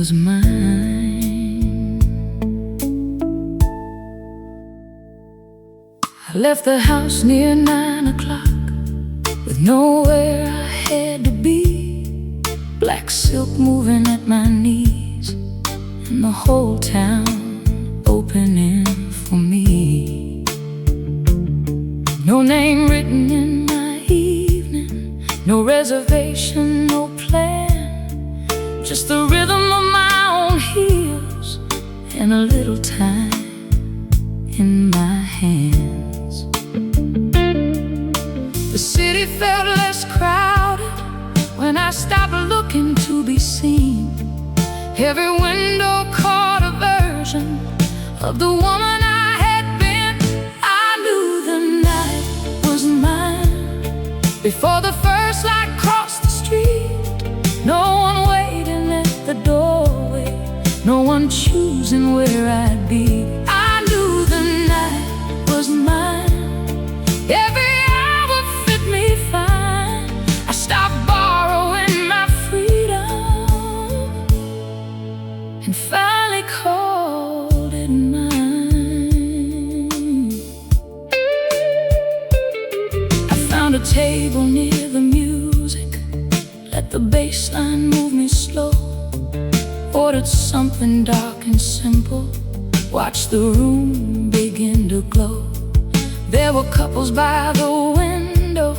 was mine. I left the house near 9 o'clock with nowhere I had to be. Black silk moving at my knees, and the whole town opening for me. No name written in my evening, no reservation, no plan, just the rhythm of my own heels and a little time in my hands. The city felt less crowded when I stopped looking to be seen. Every window caught a version of the woman I had been. I knew the night was mine before the first light crossed the street. No one waiting at the doorway, no one choosing where I'd be. I knew the night was mine. Every hour fit me fine. I stopped borrowing my freedom and finally called it mine. I found a table near the music, let the bass line move me slow. Ordered something dark and simple, watched the room begin to glow. There were couples by the window,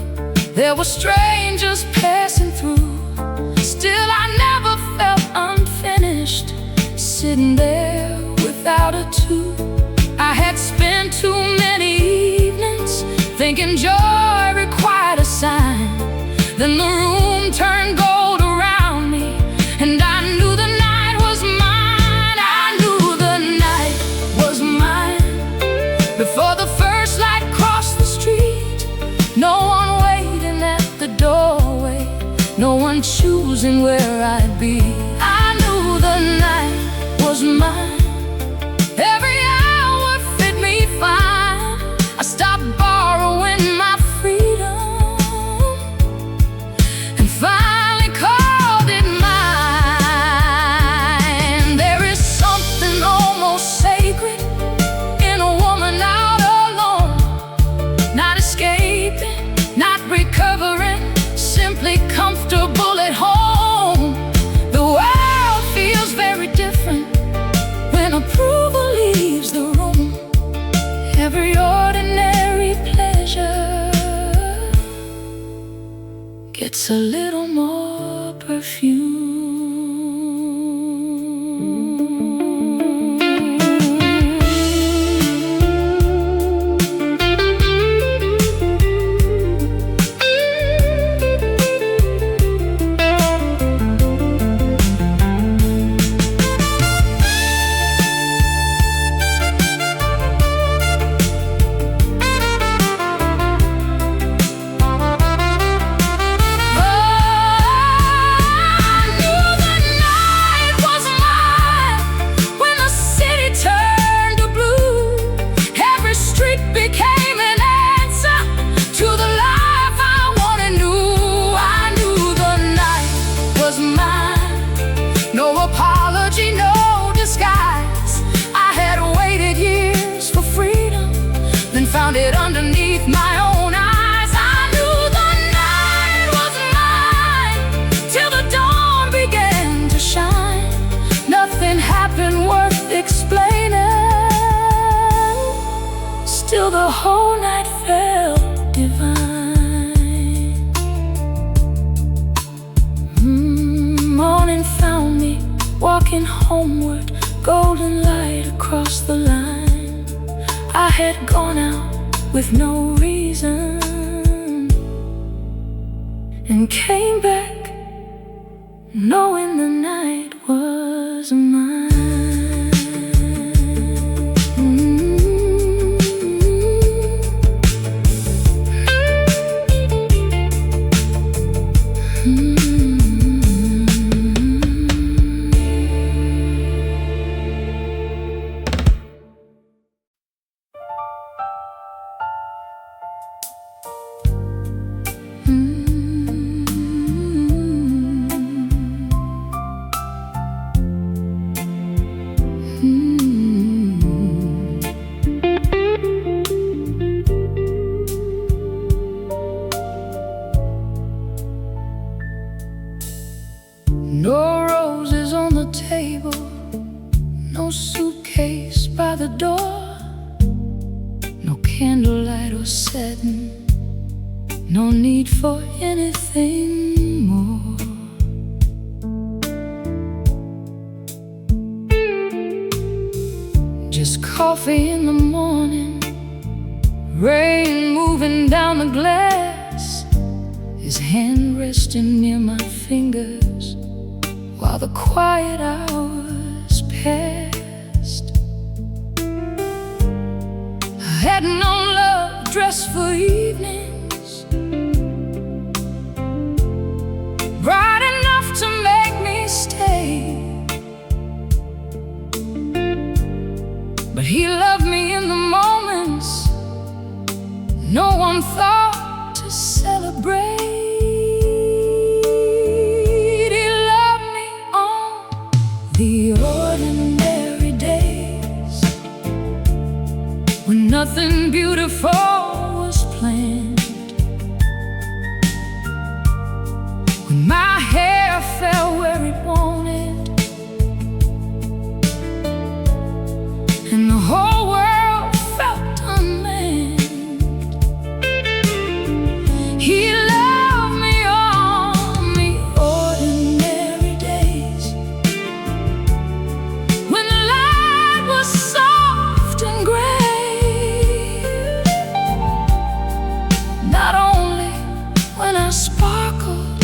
there were strangers passing through. Still I never felt unfinished, sitting there without a tune. I had spent too many evenings thinking joy required a sign. Then the room turned gold around me, and I knew the night was mine. I knew the night was mine before the first light crossed the street. No one waiting at the doorway, no one choosing where I'd be. I knew the night was mine. Every hour fit me fine. I stopped borrowing my freedom and finally called it mine. There is something almost sacred in a woman out alone, not escaping, not recovering, simply comfortable at home. The world feels very different when approval leaves the room. Every ordinary pleasure gets a little more perfume. Found it underneath my own eyes. I knew the night was mine till the dawn began to shine. Nothing happened worth explaining, still the whole night felt divine. Morning found me walking homeward, golden light across the line. I had gone out with no reason and came back knowing the night was mine. No roses on the table, no suitcase by the door, no candlelight or satin, no need for anything more. Just coffee in the morning, rain moving down the glass, his hand resting near my fingers while the quiet hours passed. I had no love dressed for evenings, bright enough to make me stay, but he loved me in the moments no one thought to celebrate. He loved me on the ordinary days, when nothing beautiful was planned, when my hair fell where it wanted, and the whole world felt unmanned. He loved me on the ordinary days, when the light was soft and gray. Not only when I sparkled,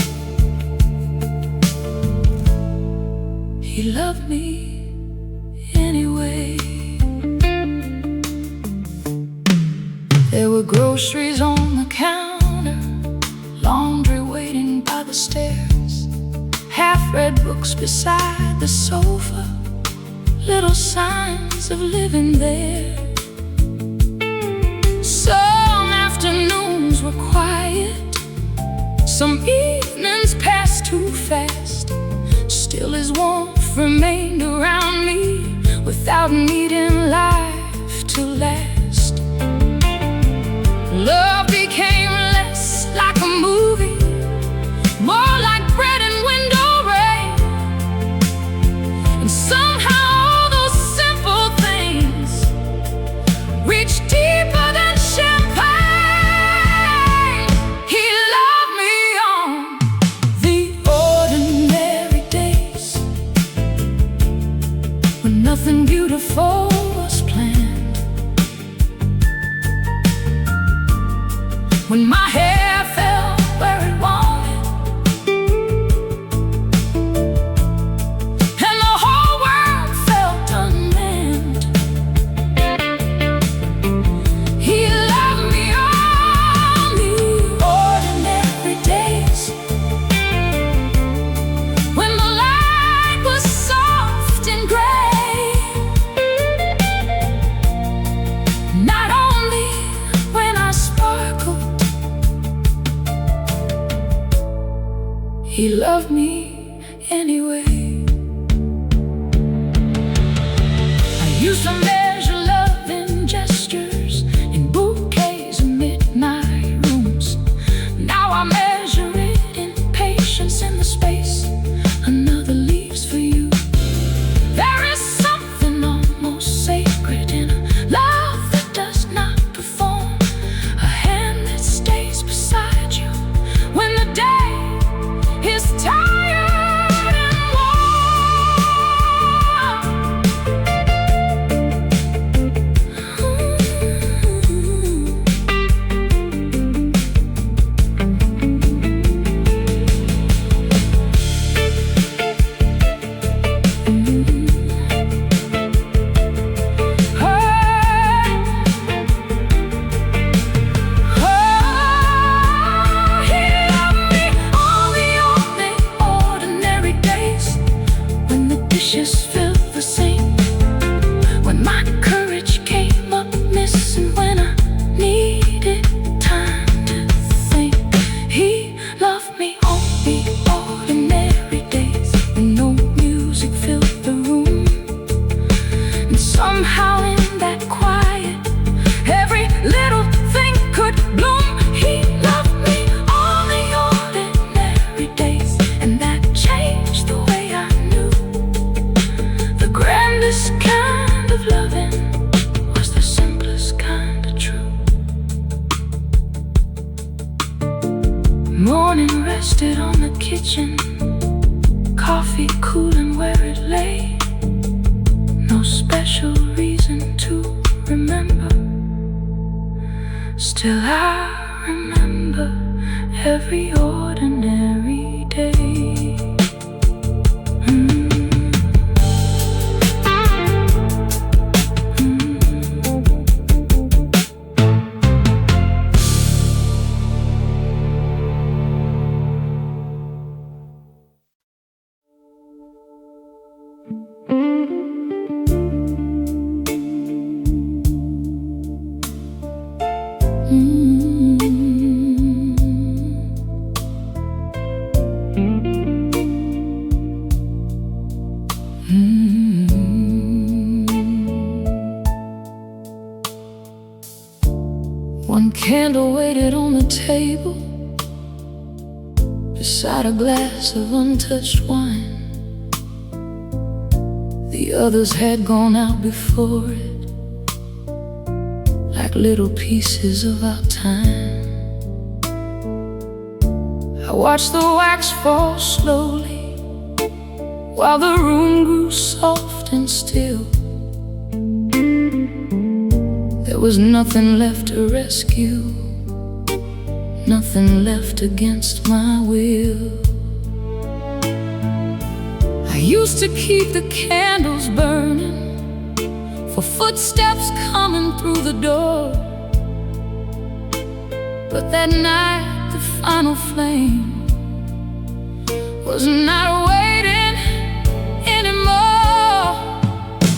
he loved me anyway. There were groceries on the counter, laundry waiting by the stairs, half-read books beside the sofa, little signs of living there. Some afternoons were quiet, some evenings passed too fast. Still his warmth remained around me without needing life to last. Love became less like a movie, more like bread and window rain. And somehow all those simple things reach deeper than champagne. He loved me on the ordinary days, when nothing beautiful was planned, when my hair fell where it wanted, and the whole world felt unmanned. He loved me on the ordinary days, when the light was soft and gray. Not only when I sparkled, he loved me anyway. I used to measure love in gestures, in bouquets and midnight rooms. Now I measure it in patience in the space another leaves for you. There is something almost sacred in a love that does not perform, a hand that stays beside you when the day is tired and warm. Morning rested on the kitchen, coffee cooling where it lay. No special reason to remember, still I remember every ordinary day. One candle waited on the table beside a glass of untouched wine. The others had gone out before it, like little pieces of our time. I watched the wax fall slowly while the room grew soft and still. There was nothing left to rescue, nothing left against my will. I used to keep the candles burning for footsteps coming through the door, but that night the final flame was not waiting anymore.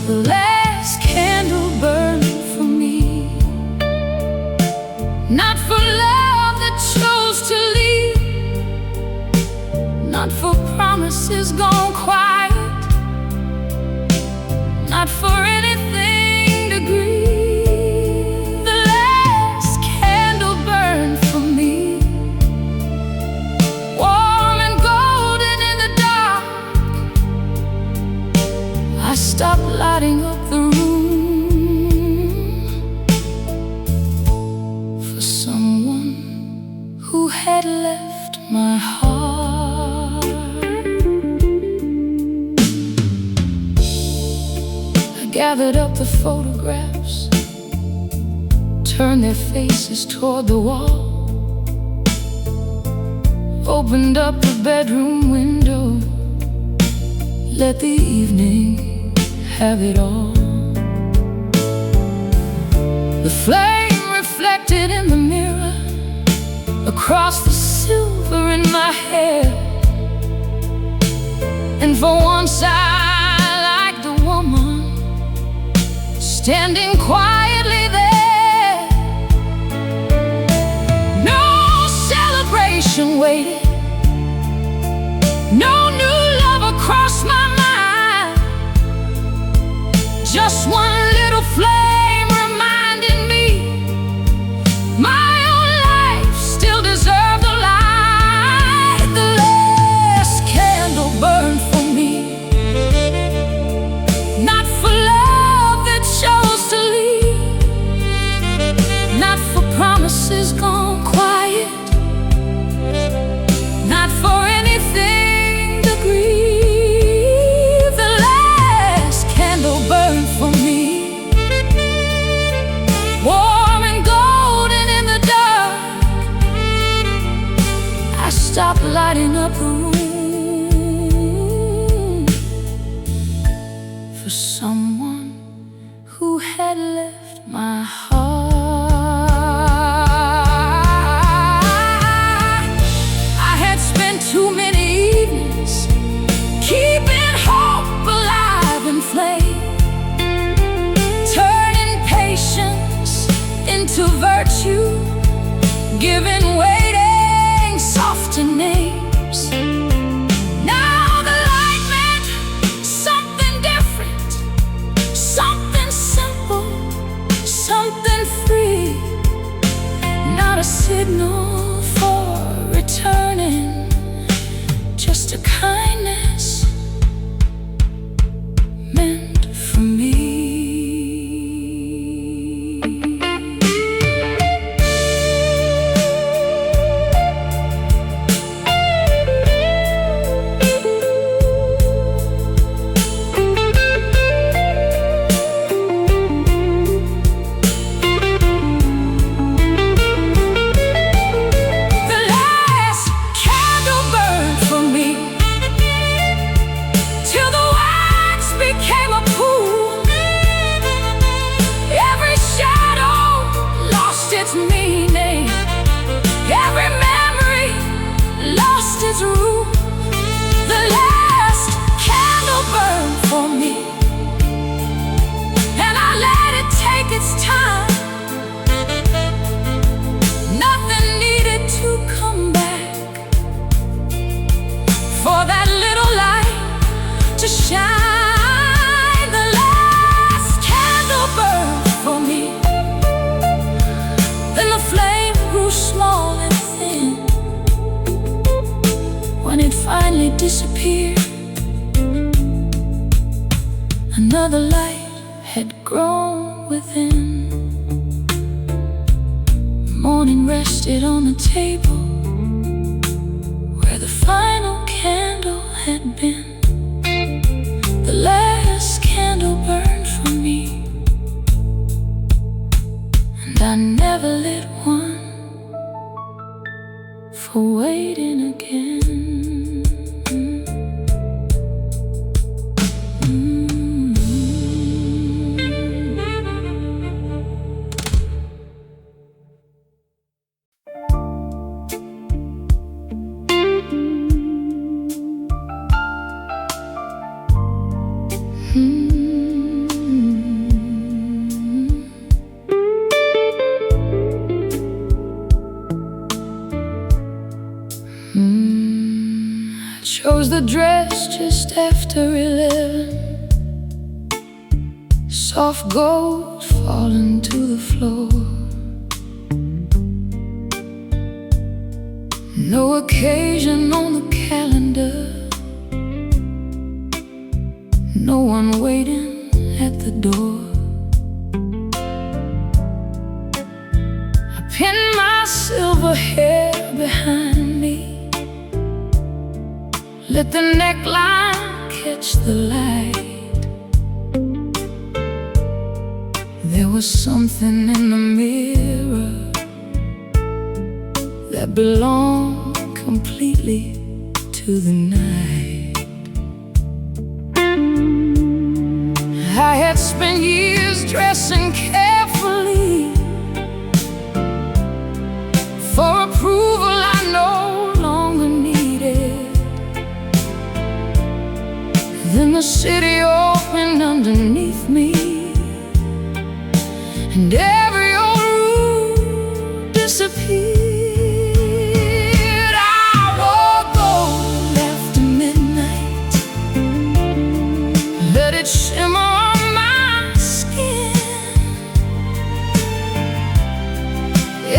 The last candle burned for me, not for love that chose to leave, not for promises gone quiet, not for anything to grieve. The last candle burned for me, warm and golden in the dark. I stopped lighting up the room for someone who had left my heart. I gathered up the photographs, turned their faces toward the wall, opened up the bedroom window, let the evening have it all. The flame reflected in the mirror across the silver in my hair, and for once I liked the woman standing quietly there. No celebration waited, no new lover crossed my mind, just one little flame reminding me my own life still deserved a light. The last candle burned for me, not for love that chose to leave, not for promises gone quiet, not for anything to grieve. The last candle burned for me, warm and golden in the dark. I stopped lighting up the room for someone who had left my heart. I had spent too many evenings keeping hope alive and flame, turning patience into virtue, giving waiting softer names. Now the light meant something different, something simple, something free, not a signal for returning, just a kindness meant for me. to shine. The last candle burned for me. Then the flame grew small and thin. When it finally disappeared, another light had grown within. Morning rested on the table where the final candle had been. The last candle burned for me, and I never lit one for waiting again. I chose the dress just after 11. Soft gold falling to the floor. No occasion on the calendar, no one waiting at the door. I pinned my silver hair behind me, let the neckline catch the light. There was something in the mirror that belonged completely to the night. I had spent years dressing carefully for approval I no longer needed. Then the city opened underneath me, and every old rule disappeared. I wore gold after midnight, let it shimmer on my skin.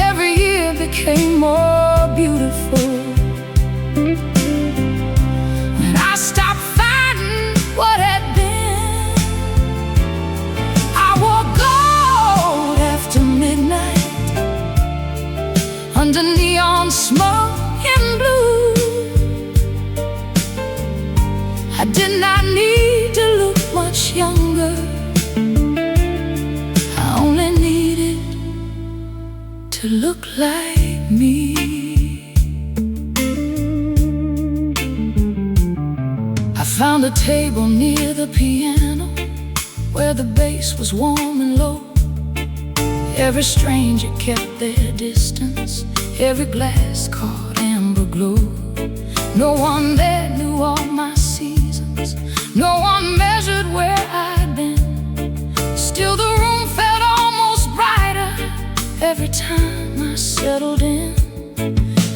Every year became more beautiful when I stopped what had been. I wore gold after midnight, under neon smoke and blue. I did not need to look much younger, I only needed to look like me. I found a table near the piano where the bass was warm and low. Every stranger kept their distance, every glass caught amber glow. No one there knew all my seasons, no one measured where I'd been. Still the room felt almost brighter every time I settled in.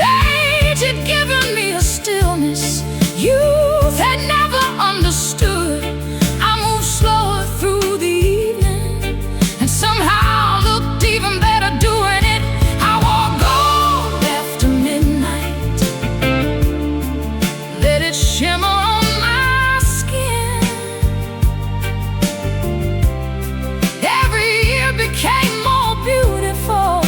Age had given me a stillness youth had never understood. I moved slower through the evening, and somehow looked even better doing it. I wore gold after midnight, let it shimmer on my skin. Every year became more beautiful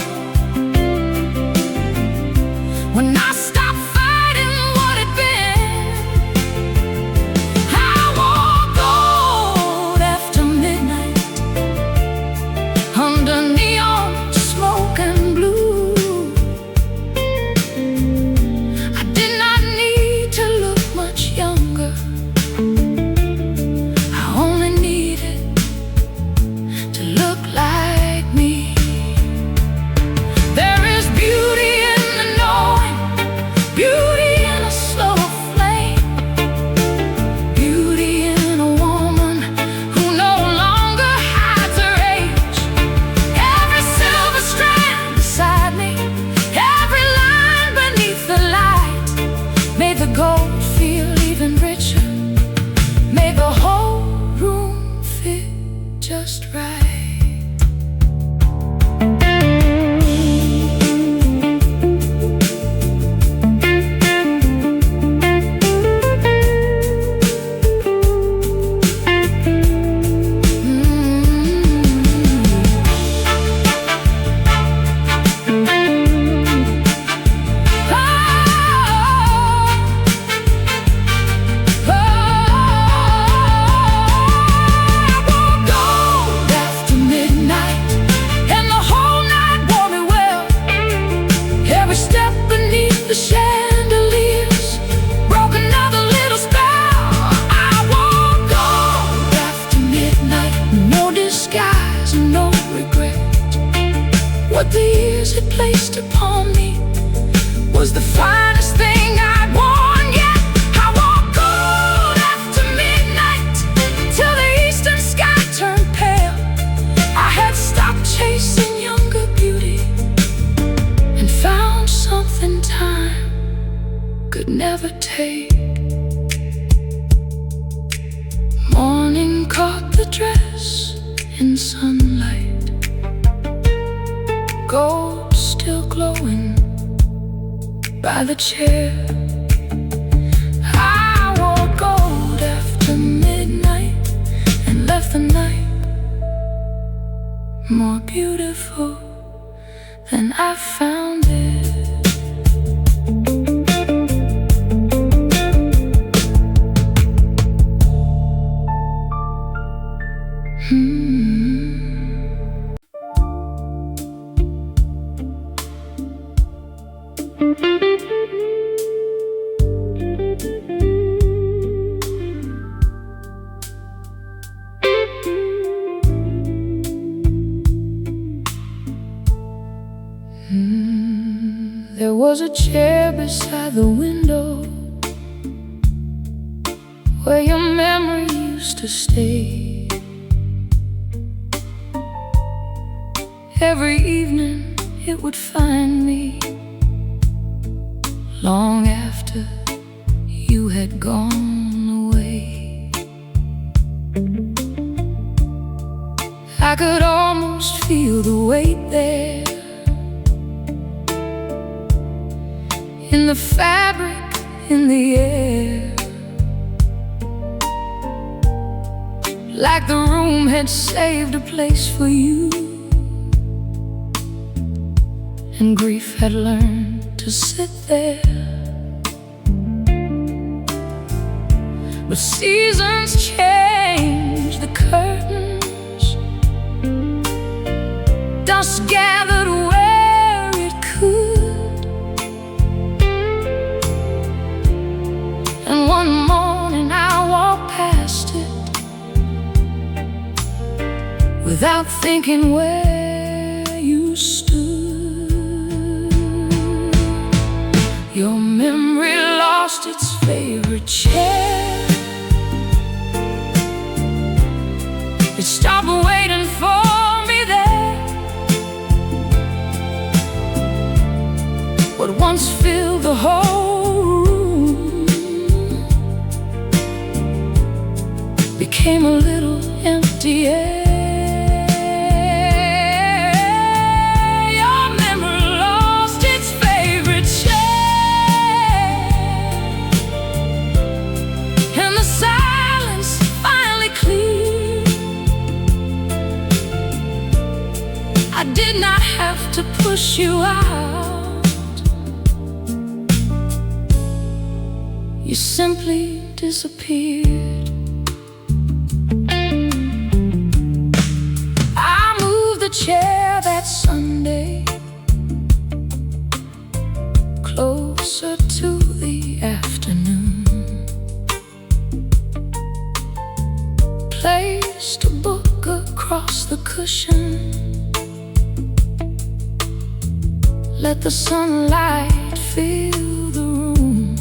could never take. Morning caught the dress in sunlight, gold still glowing by the chair. I wore gold after midnight and left the night more beautiful than I found it. There was a chair beside the window where your memory used to stay. Every evening it would find me long after you had gone away. I could almost feel the weight there, in the fabric, in the air, like the room had saved a place for you, and grief had learned to sit there. But seasons change the curtains, dust gathered where it could, and one morning I walked past it without thinking where you stood. Your memory lost its favorite chair. It stopped waiting for me there. What once filled the whole room became a little empty air. Your memory lost its favorite chair, and the silence finally cleared. I did not have to push you out. You simply disappeared. I moved the chair that Sunday closer to the afternoon, placed a book across the cushion, let the sunlight fill the room.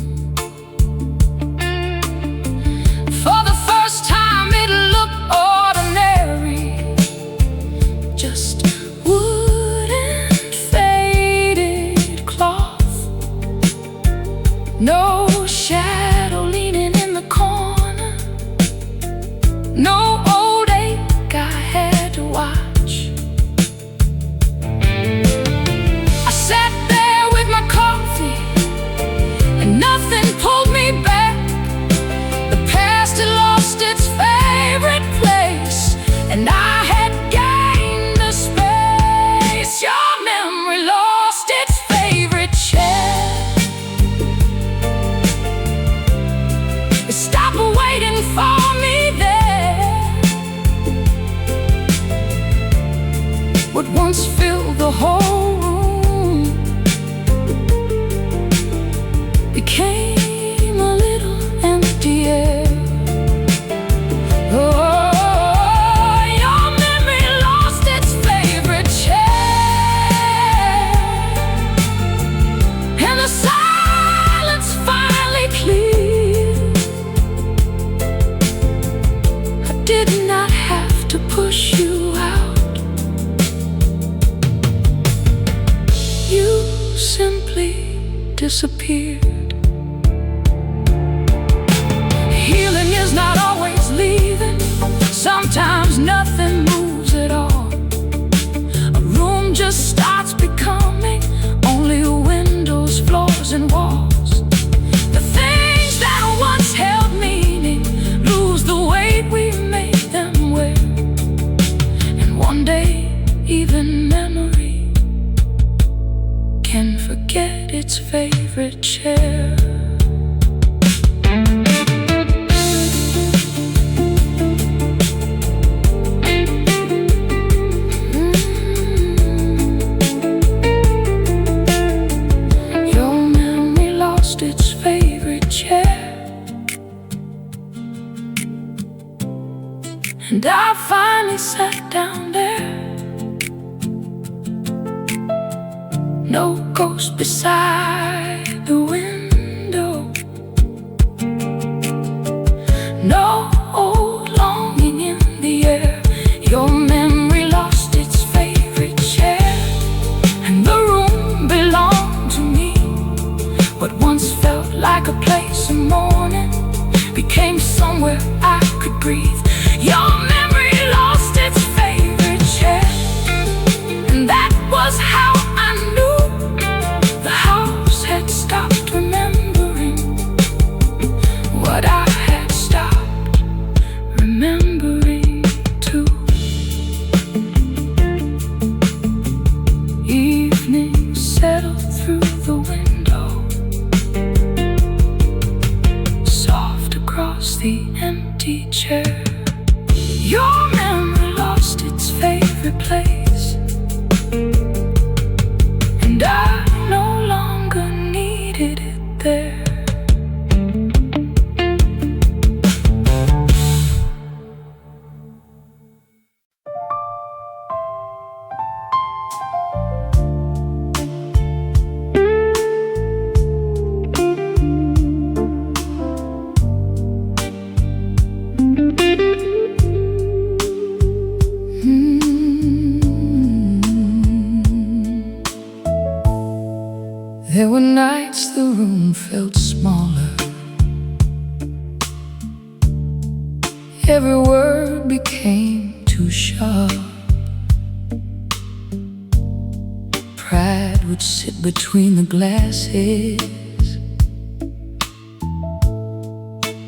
For the first time it looked ordinary, just wood and faded cloth, no shadow leaning in the corner, no old ache I had to watch. Nothing pulled me back. The past had lost its favorite place, and I had gained the space. Your memory lost its favorite chair. It stopped waiting for me there. What once filled the whole room became a little empty air. Oh, your memory lost its favorite chair, and the silence finally cleared. I did not have to push you out. You simply disappeared. chair. Your memory lost its favorite chair, and I finally sat down there. No ghost beside the window, no old longing in the air. Your memory lost its favorite chair, and the room belonged to me. What once felt like a place of mourning became somewhere I could breathe. Your memory lost its favorite chair, and that was how I knew the house had stopped remembering what I had stopped remembering too. Evening settled through the window, soft across the empty chair. Your memory lost its favorite place, and I no longer needed it there. There were nights the room felt smaller. Every word became too sharp. Pride would sit between the glasses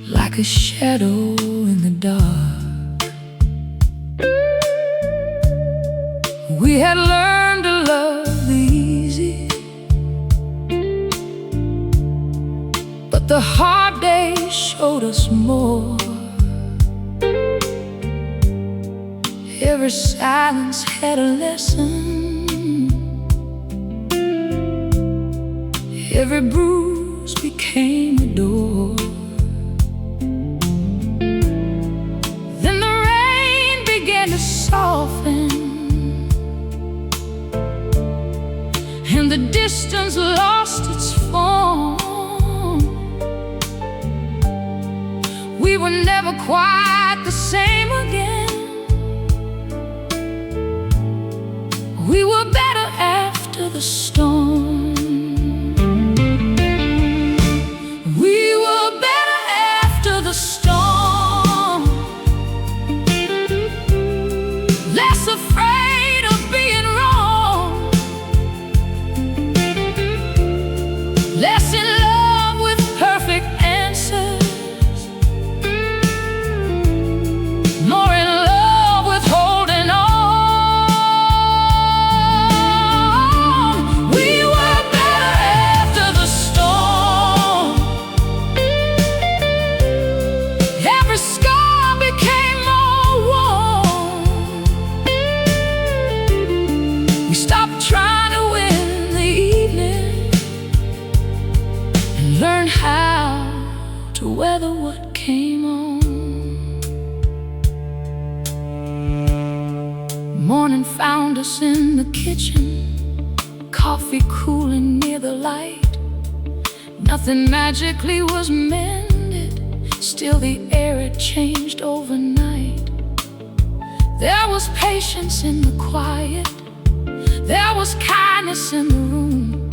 like a shadow in the dark. We had learned to love the easy, but the hard days showed us more. Every silence had a lesson, every bruise became a door. Then the rain began to soften, and the distance lost its form. We were never quite the same again. We were better after the storm. We were better after the storm, less afraid of being wrong, less in love with perfect answers, more in love with holding on. We were better after the storm. Every scar became more warm. We stopped trying to win the evening and learned how to weather what came on. Morning found us in the kitchen, coffee cooling near the light. Nothing magically was mended, still the air had changed overnight. There was patience in the quiet, there was kindness in the room.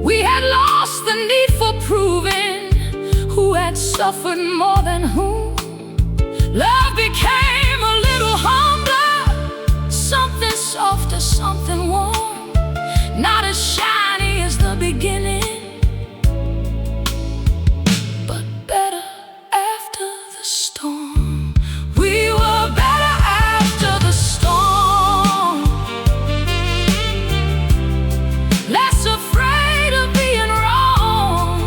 We had lost the need for proving who had suffered more than whom. Love became a little humbler, something softer, something warm, not as shiny as the beginning, but better after the storm. We were better after the storm, less afraid of being wrong,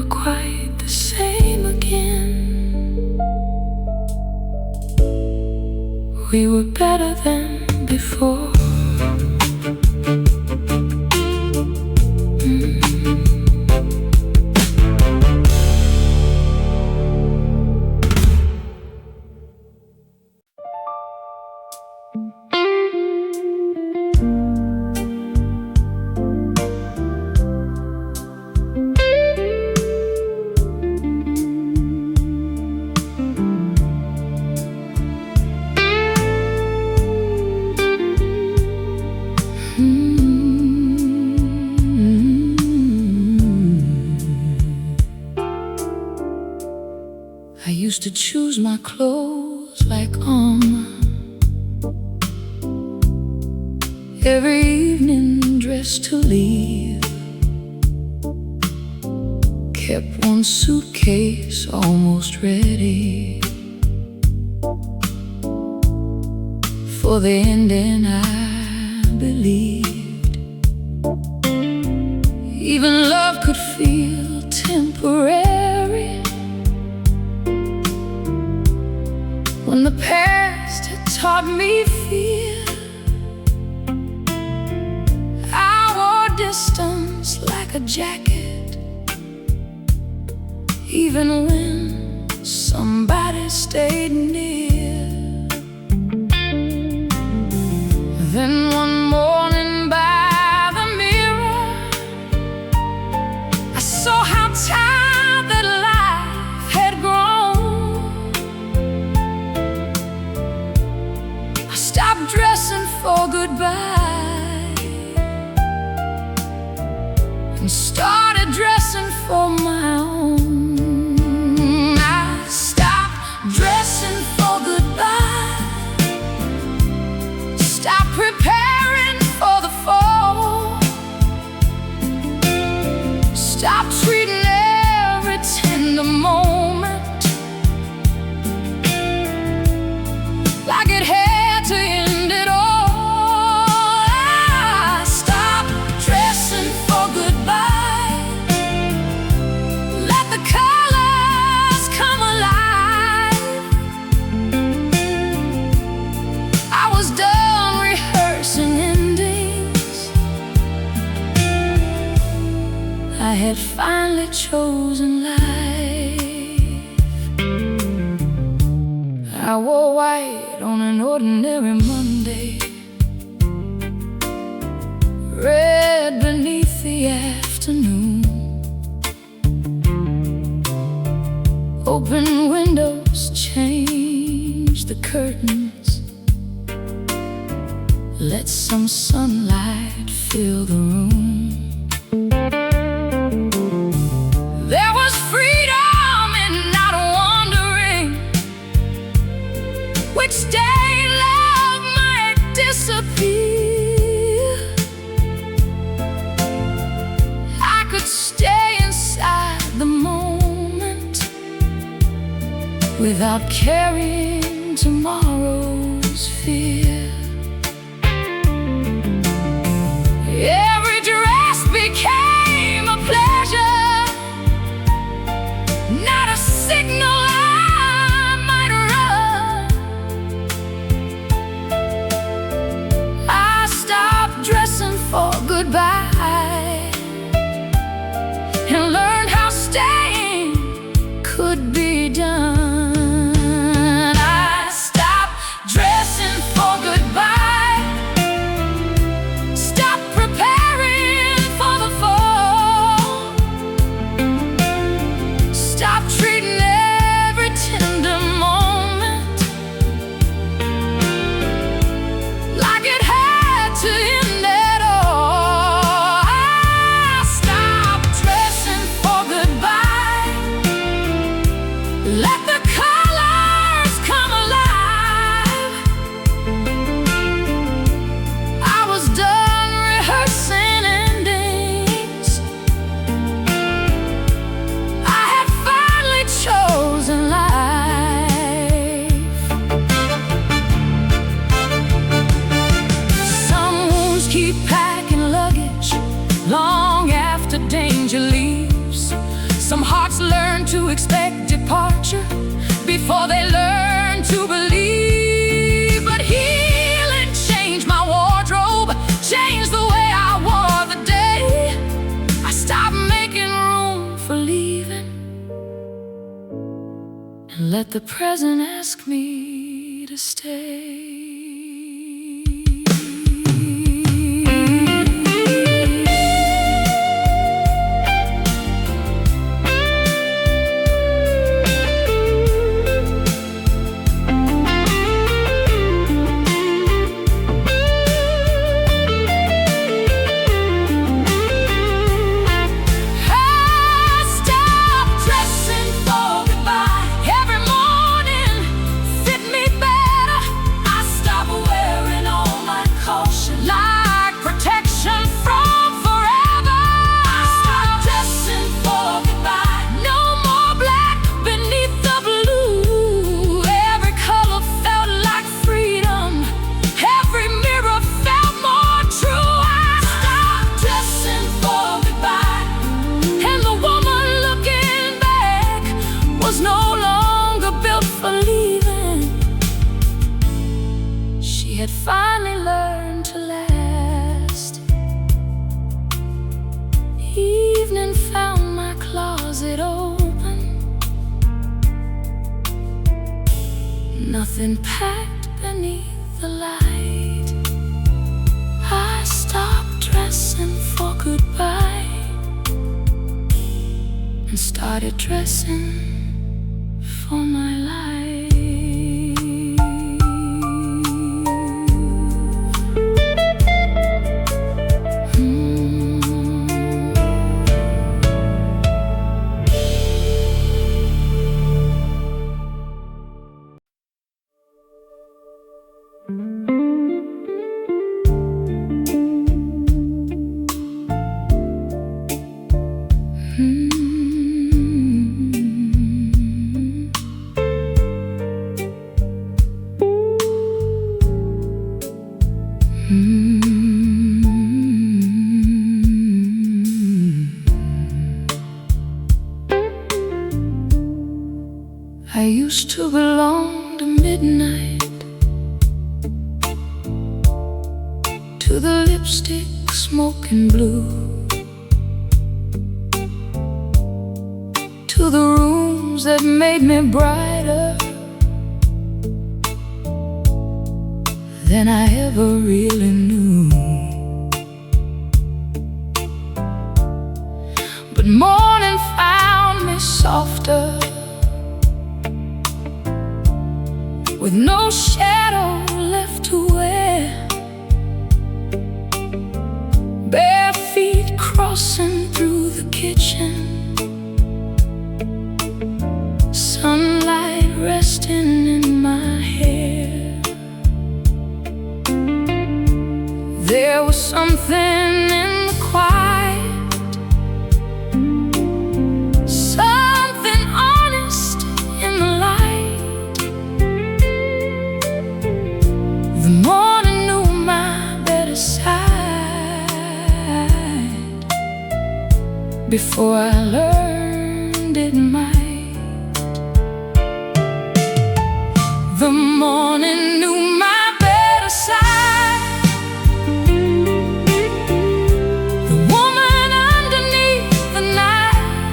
never quite the same again. We were better than before. I used to choose my clothes like armor. Every evening dressed to leave. Kept one suitcase almost ready for the ending I believed. Even love could feel temporary when the past had taught me fear. I wore distance like a jacket, even when somebody stayed near. Then one morning by the mirror, I saw how tired that life had grown. I stopped dressing for goodbye and started dressing for my own. I stopped dressing for goodbye, stop preparing for the fall, stop treating every tender moment like it had to end it all. I stopped dressing for goodbye, let the colors come alive. I was done rehearsing endings. I had finally chosen life. I wore white on an ordinary Monday, red beneath the afternoon. Open windows change the curtains, let some sunlight fill the room. There was freedom in not wondering which day love might disappear. I could stay inside the moment without carrying tomorrow's fear. Every dress became a pleasure, not a signal I might run. I stopped dressing for goodbye and learned how staying could be done. I stopped dressing for goodbye, stop preparing for the fall, stop treating every tender moment like it had to end at all. Some hearts learn to expect departure before they learn to believe. But healing changed my wardrobe, changed the way I wore the day. I stopped making room for leaving and let the present ask me to stay. Had finally learned to last. Evening found my closet open, nothing packed beneath the light. I stopped dressing for goodbye and started dressing for my life. I used to belong to midnight, to the lipstick smoking blue, to the rooms that made me brighter than I ever really knew. But morning found me softer, with no shadow left to wear, bare feet crossing through the kitchen, sunlight resting in my hair. There was something in the quiet, something honest in the light. The morning knew my better side before I learned it might. The morning knew my better side, the woman underneath the night.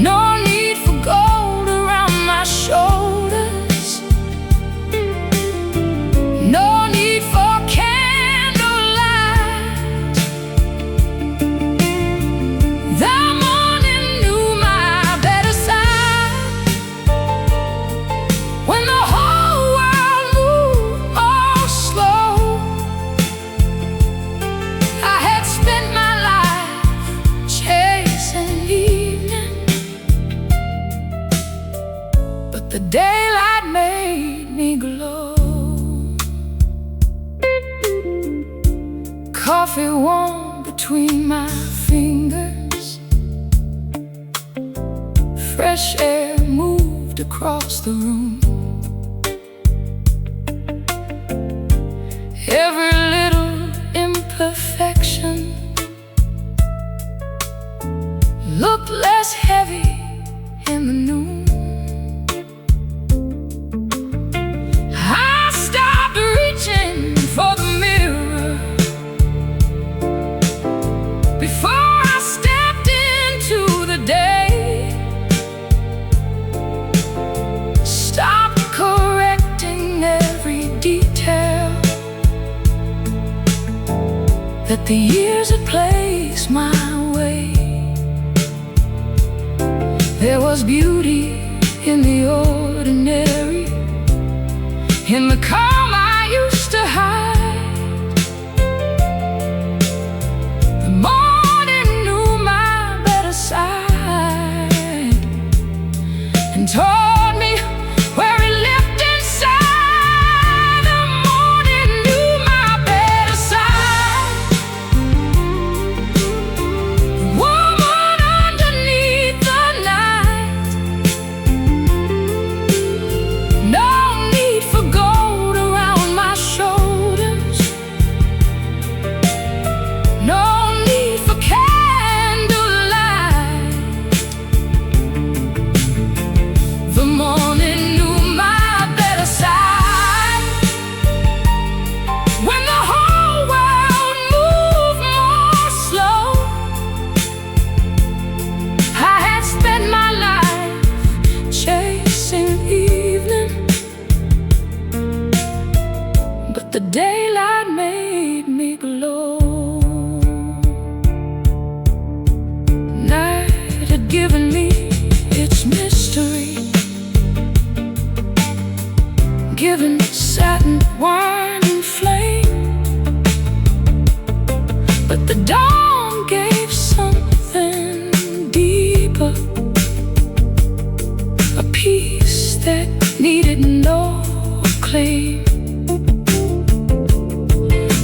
No need for gold around my shoulders, no need for candlelight. The morning knew my better side, when the whole world moved more slow. I had spent my life chasing evening, but the daylight made me glow. Coffee warm between my fingers, fresh air moved across the room. Every little imperfection that the years had placed my way. There was beauty in the ordinary, in the calm I used to hide. The morning knew my better side and taught me where it lived inside. The morning knew my better side, the woman underneath the night. No need for gold around my shoulders, no need for candlelight. The morning knew my better side, when the whole world moved more slow. I had spent my life chasing evening, but the daylight made me glow. Night had given me its mystery, given satin, wine, and flame, but the dawn gave something deeper, a peace that needed no claim.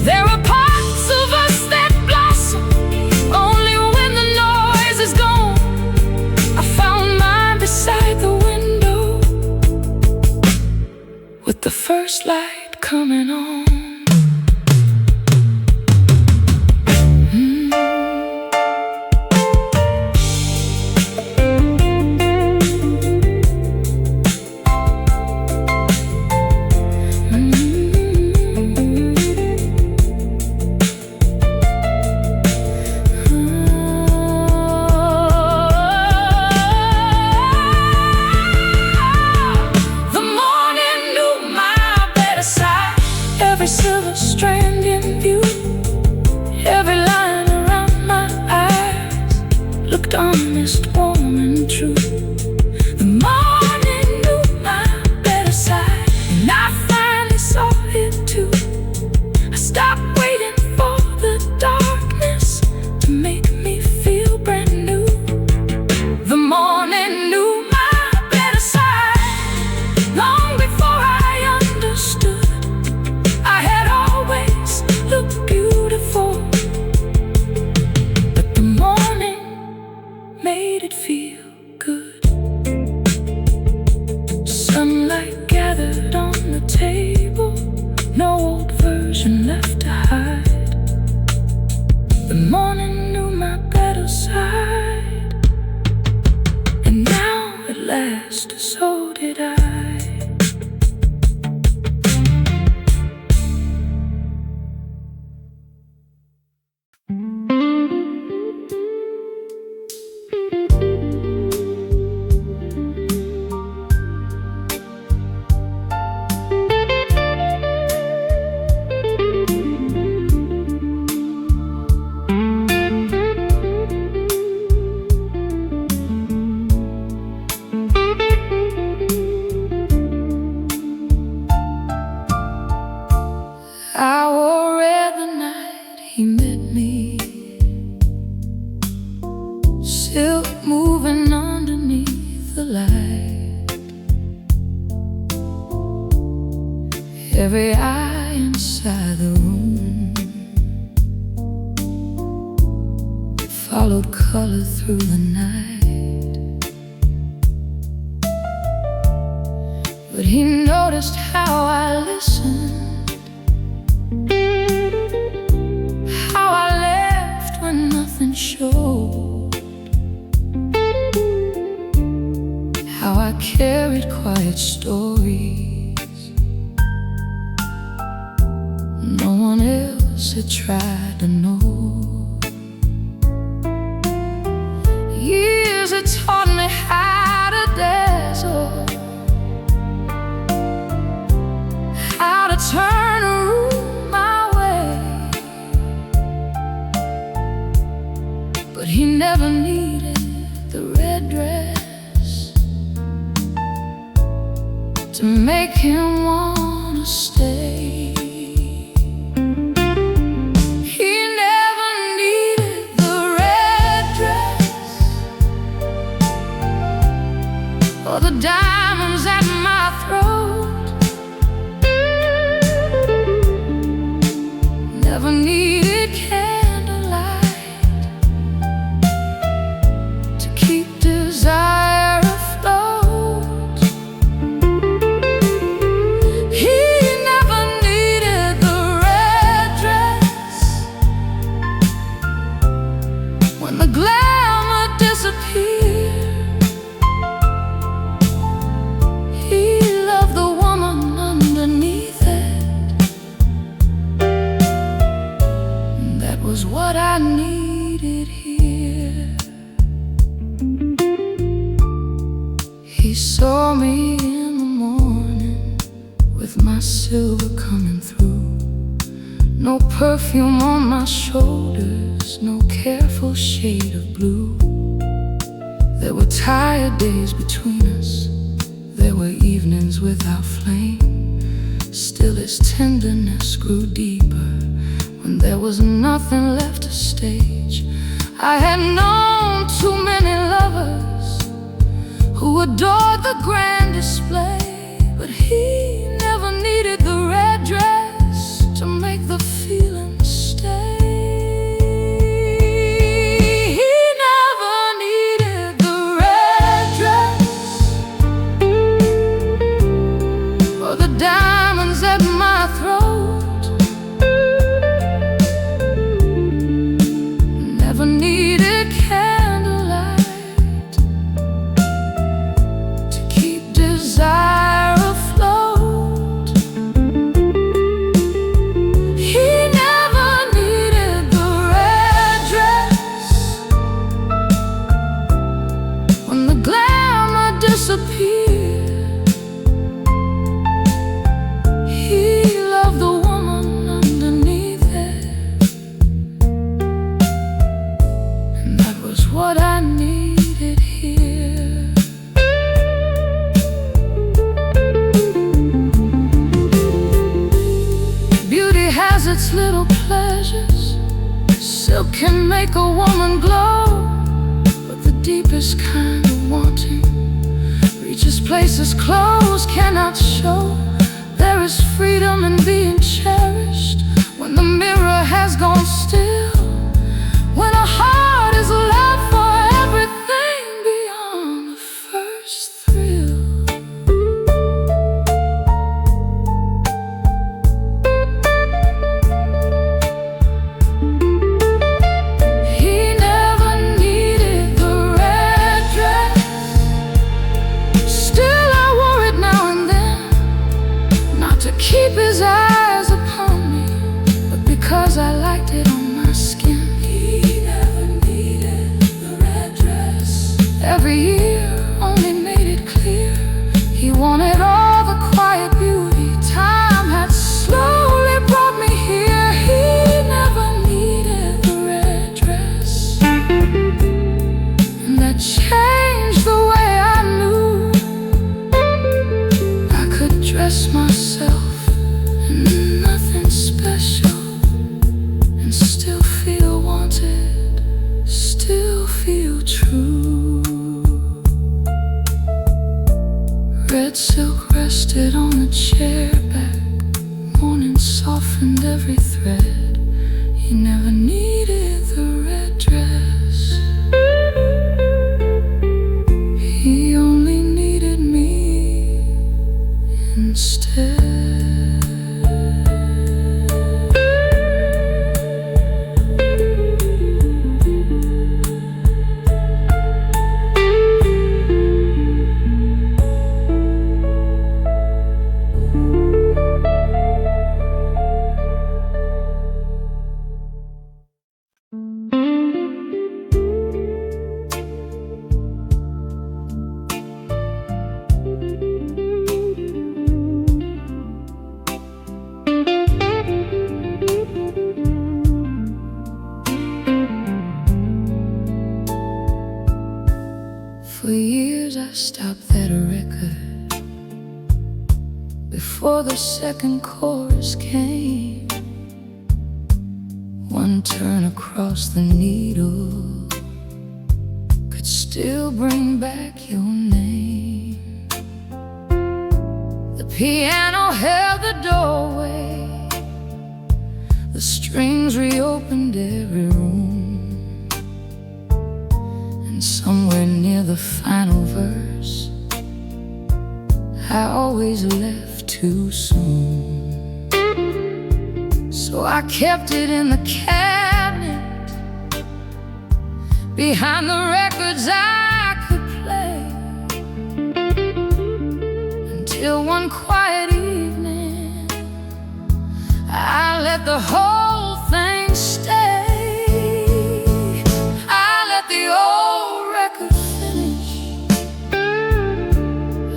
There are parts of us that blossom only when the noise is gone. I found mine beside the window, with the first light coming on. The morning knew my better side, every silver strand in view, every line around my eyes looked honest, warm, and true. The morning knew my better side, and I finally saw it too. I stopped waiting for the darkness to make me feel brand new. The morning knew my better side, long before I understood. I had always looked beautiful, but the morning made it feel good. Sunlight gathered on the table, no old version left to hide. The morning knew my better side, and now at last so did I. I wore red the night he met me, silk moving underneath the light. Every eye inside the room followed color through the night, but he noticed how I listened, how I left when nothing showed, how I carried quiet stories no one else had tried to know. Years had taught me how to dazzle, how to turn a room my way, He never needed the red dress to make him wanna stay. He never needed the red dress or the diamonds at my throat. Never needed candlelight to keep desire afloat. He never needed the red dress when the glamour disappeared. He loved the woman underneath it. That was what I needed here. He saw me in the morning with my silver coming through. No perfume on my shoulders, no careful shade of blue. There were tired days between us, there were evenings without flame. Still his tenderness grew deeper when there was nothing left to stage. I had known too many lovers who adored the grand display, but he never needed the red dress to make the feeling stay. He never needed the red dress or the diamonds at my throat. Never needed candlelight to keep desire afloat. He never needed the red dress when the glamour disappeared. He loved the woman underneath it, and that was what I needed here. Beauty has its little pleasures. Silk can make a woman glow, but the deepest kind of wanting reaches places clothes cannot show. There is freedom in being cherished when the mirror has gone still, when a heart is left for everything beyond the first thrill. He never needed the red dress. Still I wore it now and then, not to keep his eyes upon me, but because I liked it on my skin. He never needed the red dress. Every year only made it clear he wanted all the quiet beauty time had slowly brought me here. He never needed the red dress, and that changed the way I knew I could dress myself in nothing special and still feel wanted, still feel true. Red silk rested on the chair back, morning softened every thread. He never needed the red dress. He only needed me instead. stopped that record before the second chorus came. One turn across the needle could still bring back your name. The piano held the doorway, the strings reopened every room, and somewhere near the final verse, I always left too soon. So I kept it in the cabinet behind the records I could play, until one quiet evening I let the whole thing stay. I let the old record finish,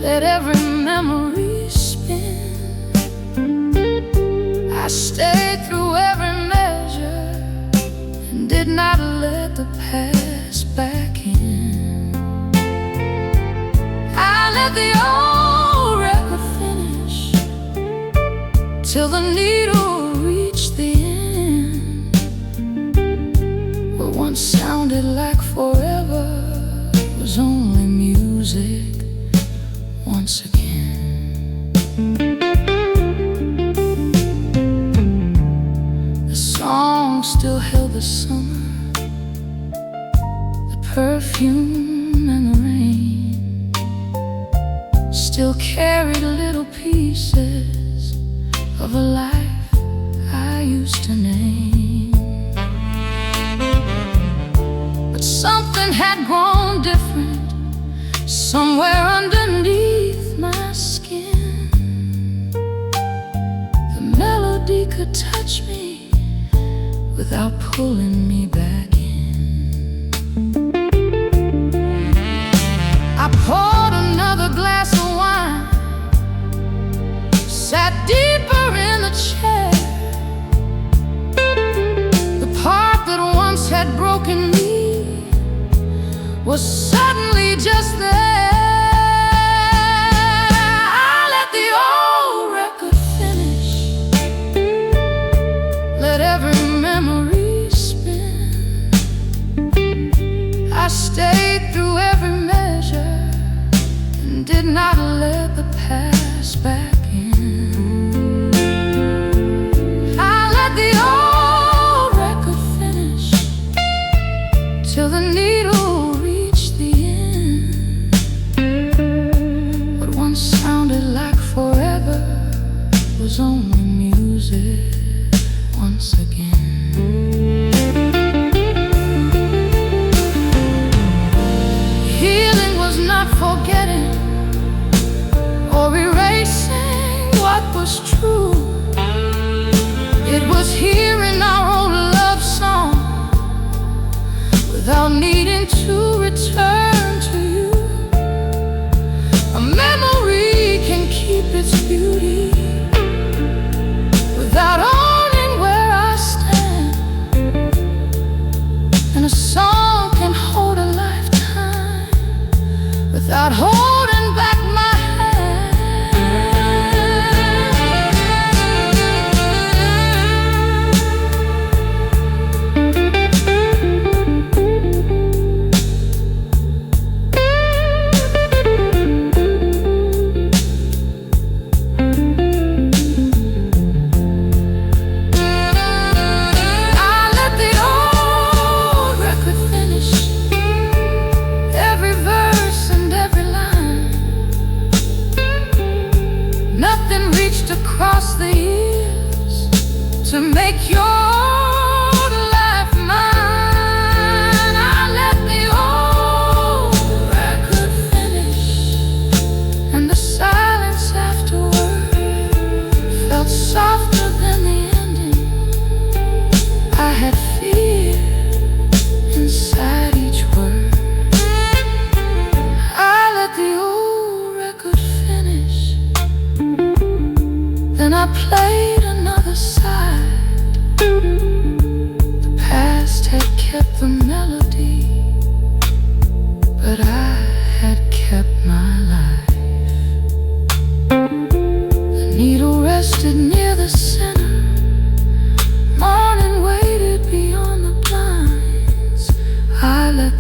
let every memory spin. I stayed through every measure and did not let the past back in. I let the old record finish till the needle reached the end. What once sounded like forever was only music once again. Still held the summer, the perfume and the rain. Still carried little pieces of a life I used to name. But something had grown different somewhere underneath my skin. The melody could touch me without pulling me back in. I poured another glass of wine, sat deeper in the chair. The part that once had broken me was suddenly just there. I let the old record finish, let every memory spin. I stayed through every measure and did not let the past back in. I let the old record finish till the needle reached the end. What once sounded like forever was only music once again. Healing was not forgetting or erasing what was true. It was hearing our old love song without needing to return to you. A memory can keep its beauty without owning where I stand, and a song can hold a lifetime without holding back my hand.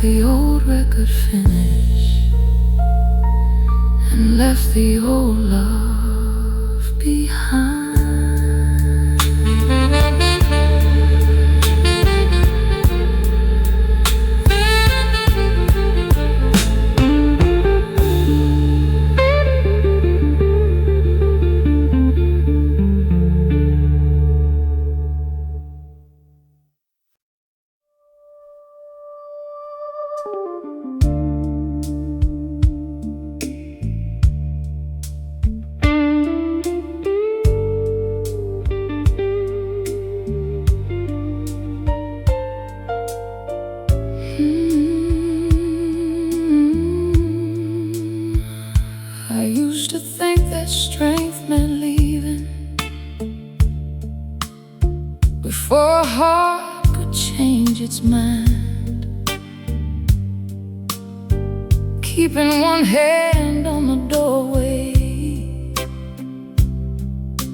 the old record finish and left the old love behind. I used to think that strength meant leaving before a heart could change its mind, keeping one hand on the doorway,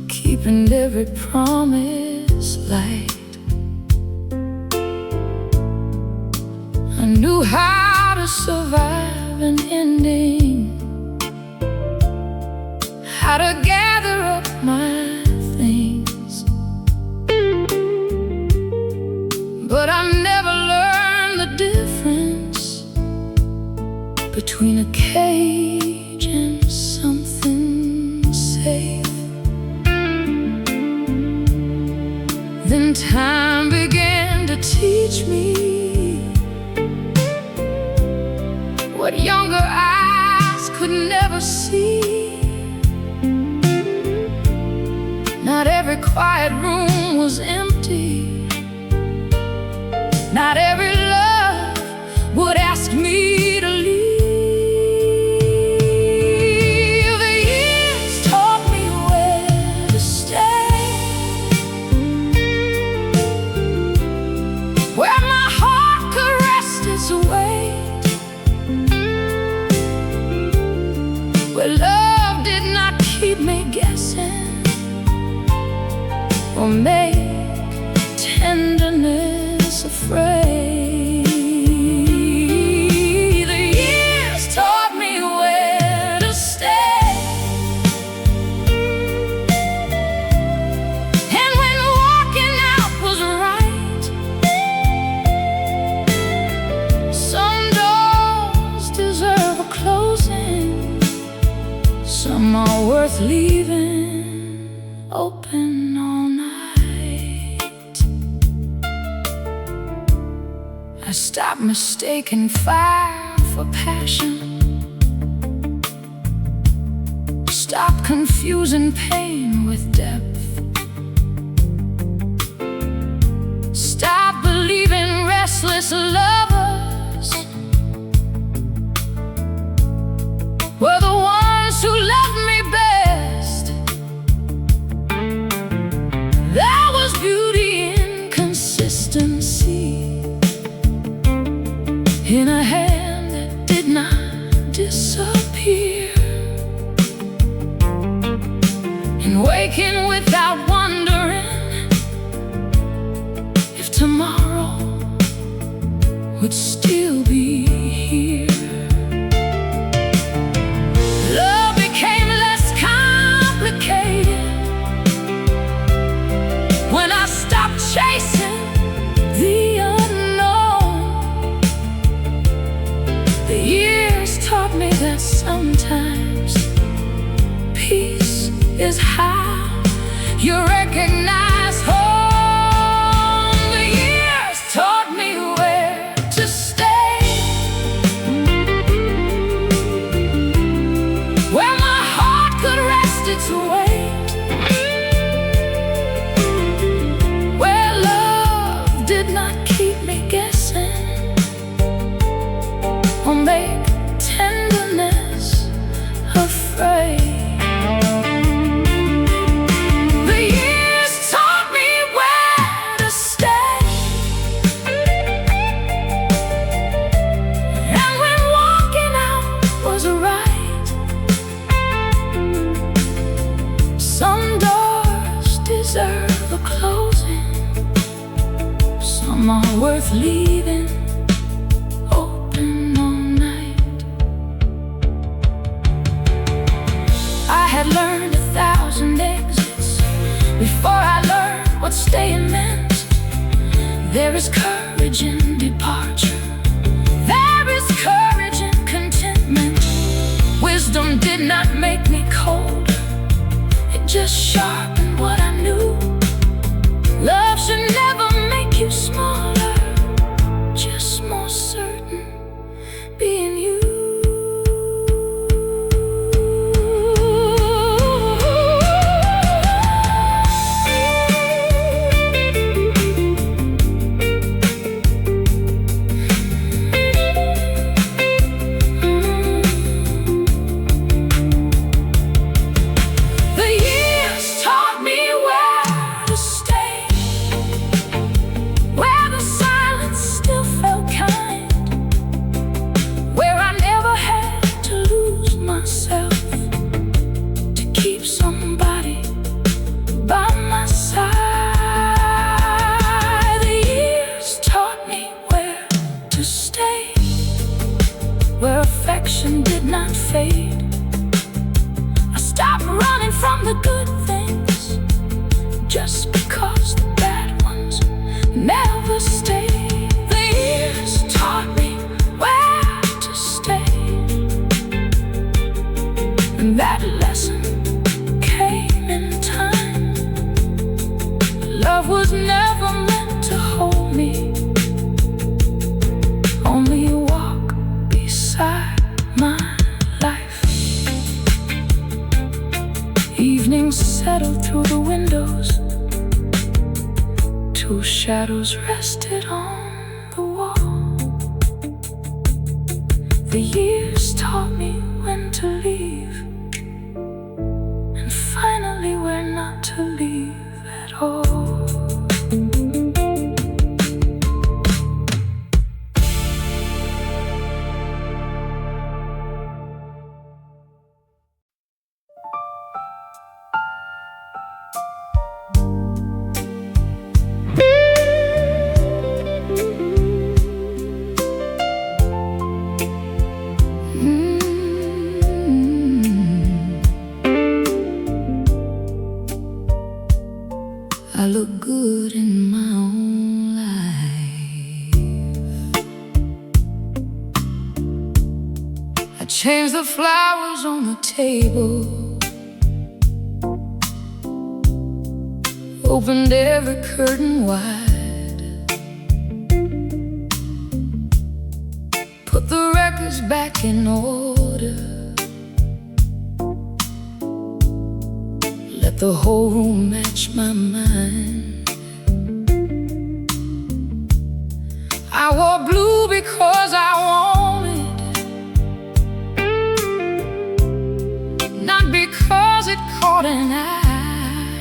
keeping every promise light. I knew how to survive an ending, how to gather up my things, but I never learned the difference between a cage and something safe. Then time began to teach me what younger eyes could never see. Not every quiet room was empty. Not every love would ask me to leave. The years taught me where to stay, where my heart could rest its weight, where love did not keep me guessing or make tenderness afraid. The years taught me where to stay, and when walking out was right, some doors deserve a closing, some are worth leaving open all night. I stopped mistaking fire for passion, stopped confusing pain with depth, stopped believing restless lovers were the ones who loved me best. There was beauty in consistency, in a hand that did not disappear, in waking without wondering if tomorrow would still be here. Love became less complicated when I stopped chasing the unknown. The years taught me that sometimes peace is how you recognize home. The years taught me where to stay, where my heart could rest its weight, where love did not keep me guessing or make tenderness afraid. The years taught me where to stay, and when walking out was right, some doors deserve a closing, some are worth leaving open. staying meant. There is courage in departure. There is courage in contentment. Wisdom did not make me colder, it just sharpened what I knew. Love should never make you smaller, just more certain being you. Where affection did not fade. I stopped running from the good things just because the bad ones never stay. The years taught me where to stay, and that lesson came in time. Love was never meant to hold me, only you walk beside my life. Evenings settled through the windows, two shadows rested on the wall. The years taught me when to leave, and finally where not to leave at all. I look good in my own life. I changed the flowers on the table, opened every curtain wide, put the records back in order, let the whole room match my mind. I wore blue because I wanted, not because it caught an eye.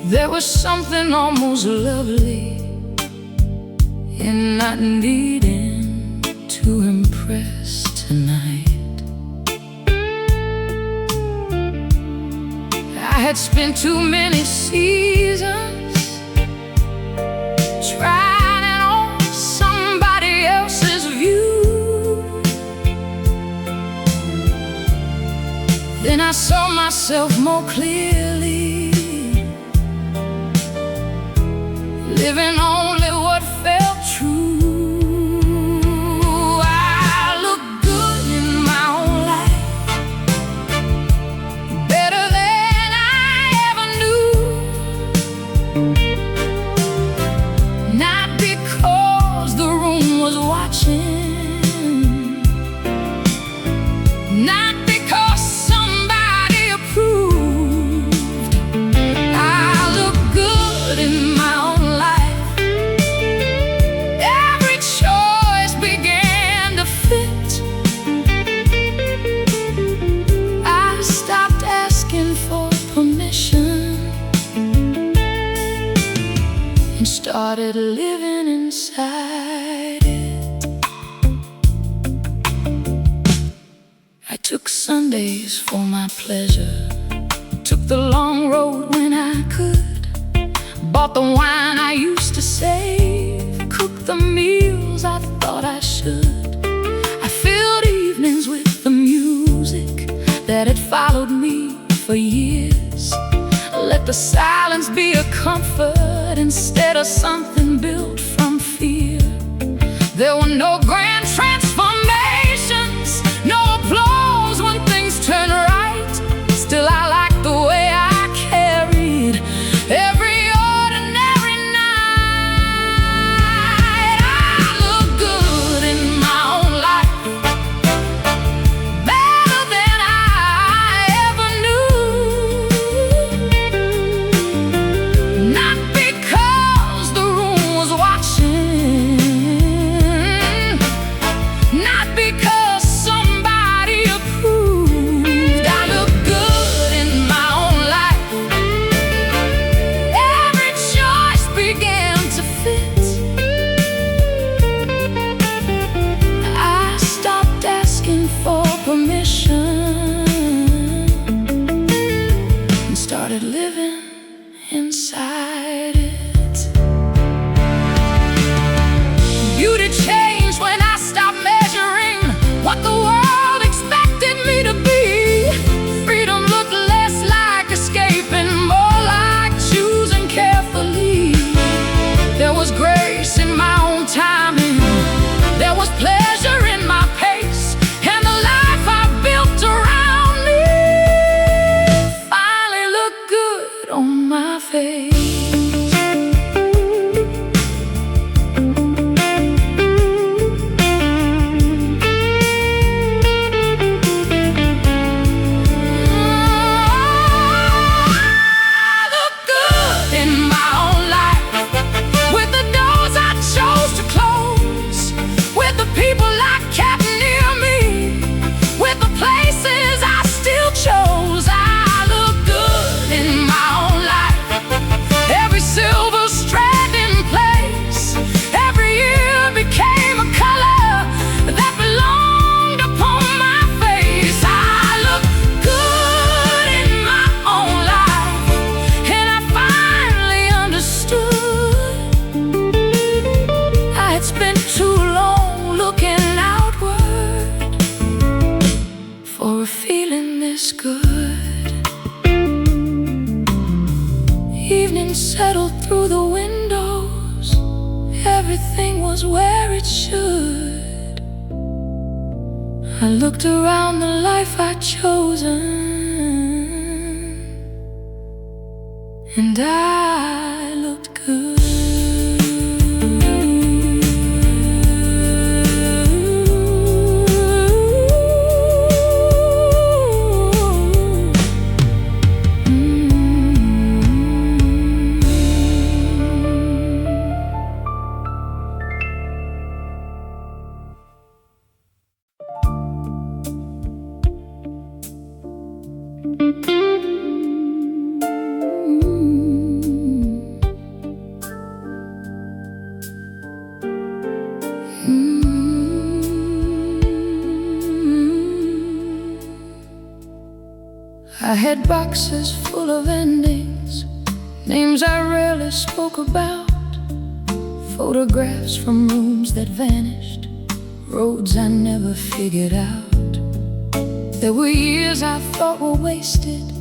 There was something almost lovely in not needing to impress tonight. I had spent too many seasons trying it on somebody else's view. Then I saw myself more clearly, living only what felt true. Not because somebody approved. I look good in my own life. Every choice began to fit. I stopped asking for permission and started living inside it. I took Sundays for my pleasure, took the long road when I could, bought the wine I used to save, cooked the meals I thought I should. I filled evenings with the music that had followed me for years. Let the silence be a comfort instead of something built from fear. There were no grand transformations, no applause when things turn right. Still I like the way I carried every ordinary night. I look good in my own life, better than I ever knew. Not because the room was watching, not because somebody approved. I look good in my own life. Every choice began to fit. I stopped asking for permission and started living inside it. Beauty changed when I stopped measuring what the world expected me to be. Freedom looked less like escaping, more like choosing carefully. There was grace in my own timing, there was pleasure in my pace, and the life I built around me finally looked good on my face. I look good in my own life, with the doors I chose to close, with the people I kept near me, with the places I still chose. I look good in my own life. Every silver strand in place, every year became a color that belonged upon my face. I look good in my own life, and I finally understood. I had spent too long looking outward for a feeling this good. Evening settled through the windows, everything was where it should. I looked around the life I'd chosen, and I looked good. I had boxes full of endings, names I rarely spoke about, photographs from rooms that vanished, roads I never figured out. There were years I thought were wasted,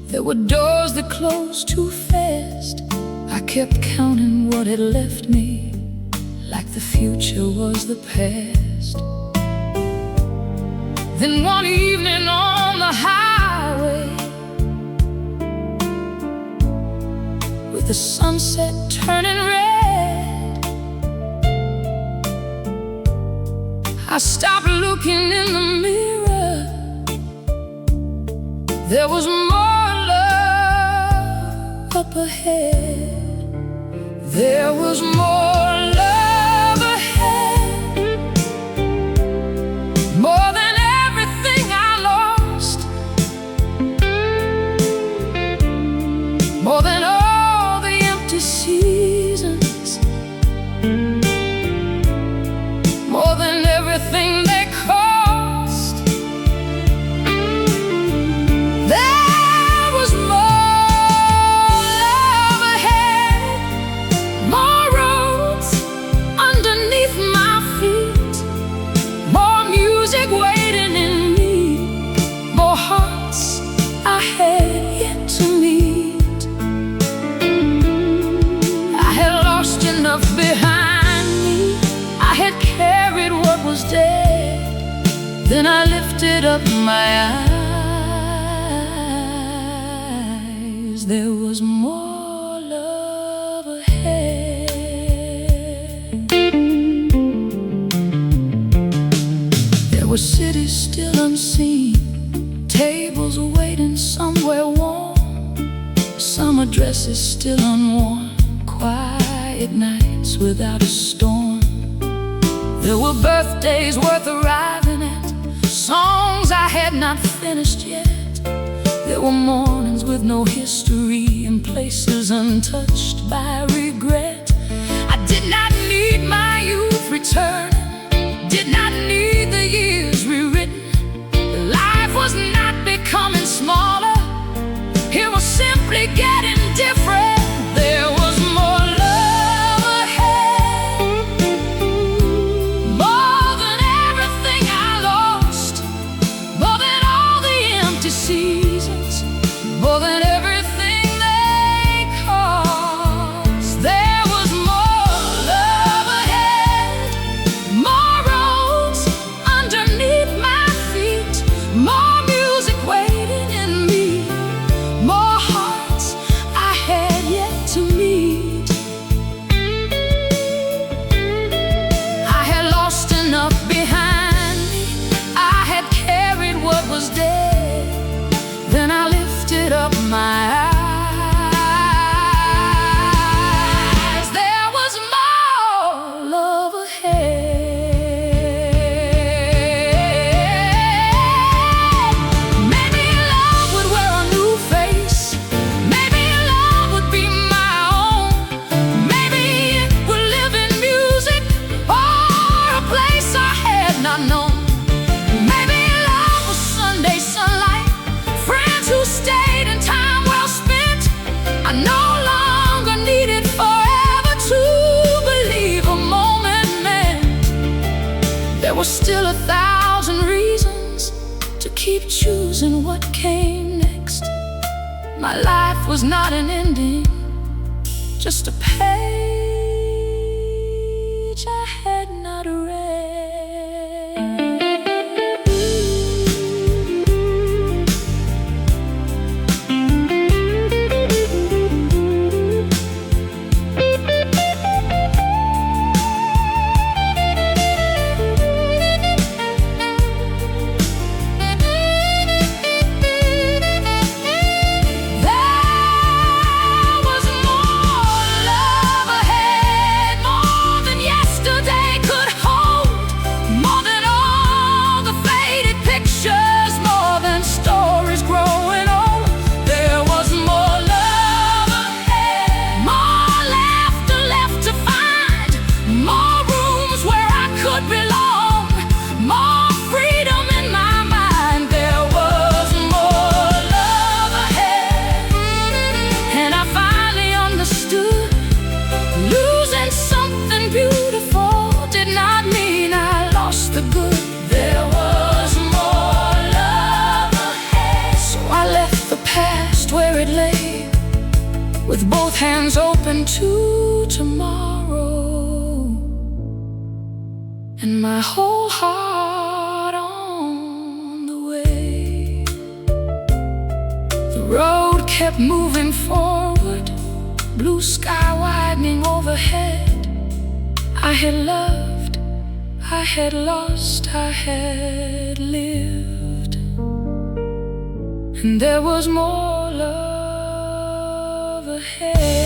there were doors that closed too fast. I kept counting what had left me, like the future was the past. Then one evening on the highway, with the sunset turning red, I stopped looking in the mirror. There was more love up ahead. There was more love ahead, more than everything I lost, more than all the empty seasons, more than everything they cost. There was more love ahead, more road Then I lifted up my eyes. There was more love ahead. There were cities still unseen, tables waiting somewhere warm, summer dresses still unworn, quiet nights without a storm. There were birthdays worth arriving at, songs I had not finished yet. There were mornings with no history and places untouched by regret. I did not need my youth returning, did not need the years rewritten. Life was not becoming smaller, it was simply getting different. There was more love ahead, more than everything I lost, more than all the empty seasons, more than everything they cost. There was more love ahead, more roads underneath my feet, more music waiting in me, more hearts I had yet to meet. I had lost enough behind me, I had carried what was dead. Then I lifted up my eyes. There was more love ahead. Maybe love would wear a new face, maybe love would be my own, maybe it would live in music or a place I had not known. Maybe love was Sunday sunlight, friends who stayed and time well spent. I no longer needed forever to believe a moment meant. There were still 1,000 reasons to keep choosing what came next. My life was not an ending, just a page I had not read. There was more love ahead, more than yesterday could hold, more than all the faded pictures, more than stories growing old. There was more love ahead, more laughter left to find, more rooms where I could belong, more freedom in my mind. There was more love ahead, and I finally understood losing something beautiful did not mean I lost the good. There was more love ahead, so I left the past where it lay, with both hands open to tomorrow, and my whole heart on the way. The road kept moving forward, blue sky widening overhead. I had loved, I had lost, I had lived, and there was more love ahead.